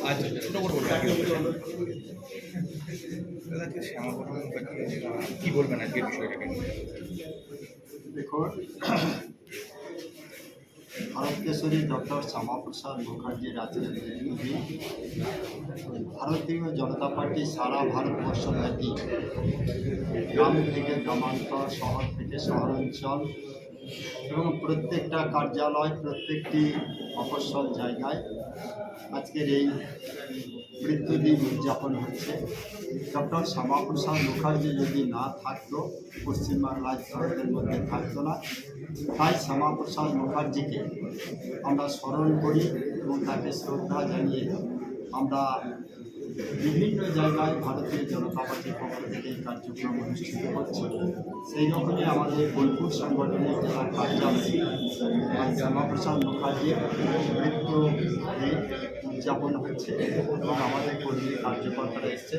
আচ্ছা, ছোট করে দাদাকে শ্যামাপ্রসাদ মুখার্জি কি বলবেন আজকের বিষয়টাকে নিয়ে? দেখুন, ভারত কেশরী ডক্টর শ্যামাপ্রসাদ মুখার্জির আজকের দিনটি ভারতীয় জনতা পার্টি সারা ভারতবর্ষব্যাপী গ্রাম থেকে গ্রামান্তর, শহর থেকে শহরাঞ্চল এবং প্রত্যেকটা কার্যালয়, প্রত্যেকটি মফস্বল জায়গায় আজকের এই মৃত্যুদিন উদযাপন হচ্ছে। ডক্টর শ্যামাপ্রসাদ মুখার্জি যদি না থাকতো, পশ্চিমবাংলায় ভারতের মধ্যে থাকতো না। তাই শ্যামাপ্রসাদ মুখার্জিকে আমরা স্মরণ করি এবং তাকে শ্রদ্ধা জানিয়ে আমরা বিভিন্ন জায়গায় ভারতীয় জনতা পার্টির পক্ষ থেকে এই কার্যক্রম অনুষ্ঠিত হচ্ছে। সেই রকমই আমাদের বোলপুর সাংগঠনিক জেলা কার্যালয়ে শ্যামাপ্রসাদ মুখার্জির মৃত্যু উদযাপন হচ্ছে এবং আমাদের কর্মী কার্যকর্তারা এসছে।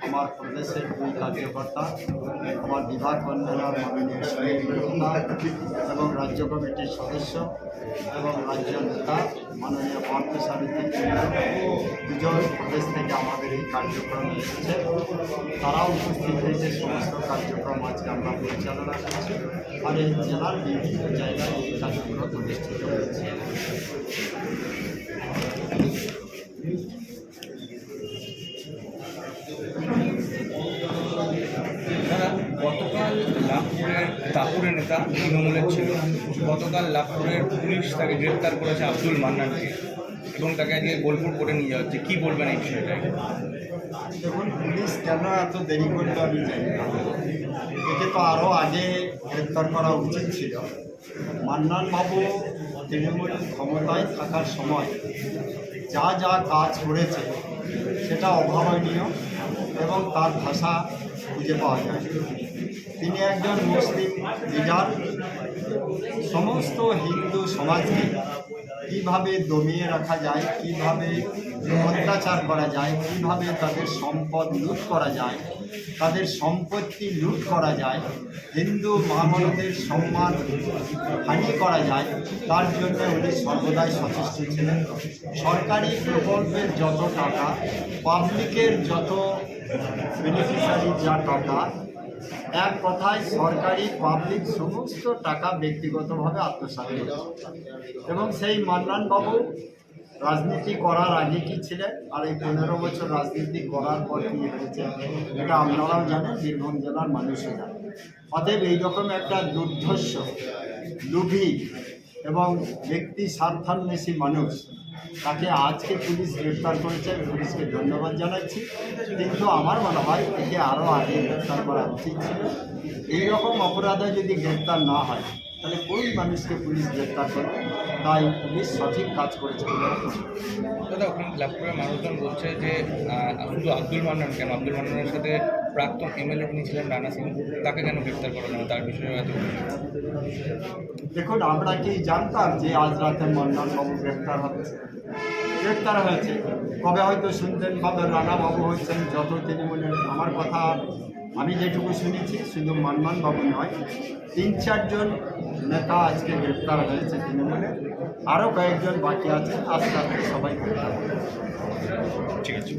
আমার প্রদেশের দুই কার্যকর্তা, আমার বিভাগ কনভেনর মাননীয় সুনীল মজুমদার এবং রাজ্য কমিটির সদস্য এবং রাজ্য নেতা মাননীয় পার্থসারথী দুজন প্রদেশ থেকে আমাদের এই কার্যক্রমে এসেছে। তারাও উপস্থিত হয়েছে। সমস্ত কার্যক্রম আজকে আমরা পরিচালনা করছি আর এই জেলার বিভিন্ন জায়গায় এই কার্যক্রম অনুষ্ঠিত হয়েছে। গতকাল লাভপুরের দাপুরের নেতা তৃণমূলের ছিল, গতকাল লাভপুরের পুলিশ তাকে গ্রেপ্তার করেছে আব্দুল মান্নানকে এবং তাকে আজকে বোলপুর কোর্টে নিয়ে যাওয়া হচ্ছে। কী বলবেন এই বিষয়টায়? দেখুন, পুলিশ কেন এত দেরি করলো আমি জানি না। একে তো আরও আগে গ্রেপ্তার করা উচিত ছিল। মান্নান বাবু তৃণমূল ক্ষমতায় থাকার সময় যা যা কাজ করেছে সেটা অভাবনীয় এবং তার ভাষা খুঁজে পাওয়া যায়। তিনি একজন মুসলিম লিডার। সমস্ত হিন্দু সমাজকে কীভাবে দমিয়ে রাখা যায়, কীভাবে অত্যাচার করা যায়, কীভাবে তাদের সম্পদ লুট করা যায়, তাদের সম্পত্তি লুট করা যায়, হিন্দু মহামানবদের সম্মান হানি করা যায়, তার জন্য উনি সর্বদাই সচেষ্ট ছিলেন। সরকারি প্রকল্পের যত টাকা, পাবলিকের যত বেনিফিশিয়ারি যা টাকা, এক কথায় সরকারি পাবলিক সমস্ত টাকা ব্যক্তিগতভাবে আত্মসাৎ করেছে। এবং সেই মান্নান বাবু রাজনীতি করার আগে কি ছিলেন আর এই 15 বছর রাজনীতি করার পর কী হয়েছে এটা আপনারাও জানেন, বীরভূম জেলার মানুষও জানেন। অতএব এইরকম একটা দুর্ধর্ষ, লোভী এবং ব্যক্তি স্বার্থান্বেষী মানুষ, তাকে আজকে পুলিশ গ্রেপ্তার করেছে। পুলিশকে ধন্যবাদ জানাচ্ছি, কিন্তু আমার মনে হয় একে আরও আগে গ্রেপ্তার করা উচিত ছিল। এইরকম অপরাধে যদি গ্রেপ্তার না হয় তাহলে কোন মানুষকে পুলিশ গ্রেপ্তার করবে? তাই পুলিশ সঠিক কাজ করেছে বলে দাদা, ওখানে লাভপুরের মানুষজন বলছে যে শুধু আব্দুল মান্নান কেন, আব্দুল মান্নানের সাথে প্রাক্তন এমএলএ যিনি ছিলেন রানা সিং, তাকে কেন গ্রেপ্তার করা না, তার বিষয়ে এত? দেখুন, আমরা কি জানতাম যে আজ রাতে মান্নান বাবু গ্রেপ্তার হচ্ছে? গ্রেপ্তার হয়েছে কবে হয়তো শুনতেন, কবে রানা বাবু হচ্ছেন, যত তৃণমূলের। আমার কথা আমি যেটুকু শুনেছি, শুধু মান্নান বাবু নয়, 3-4 জন নেতা আজকে গ্রেপ্তার হয়েছে তৃণমূলে। আরও কয়েকজন বাকি আছে, আস্তে আস্তে সবাই গ্রেপ্তার হবে। ঠিক আছে।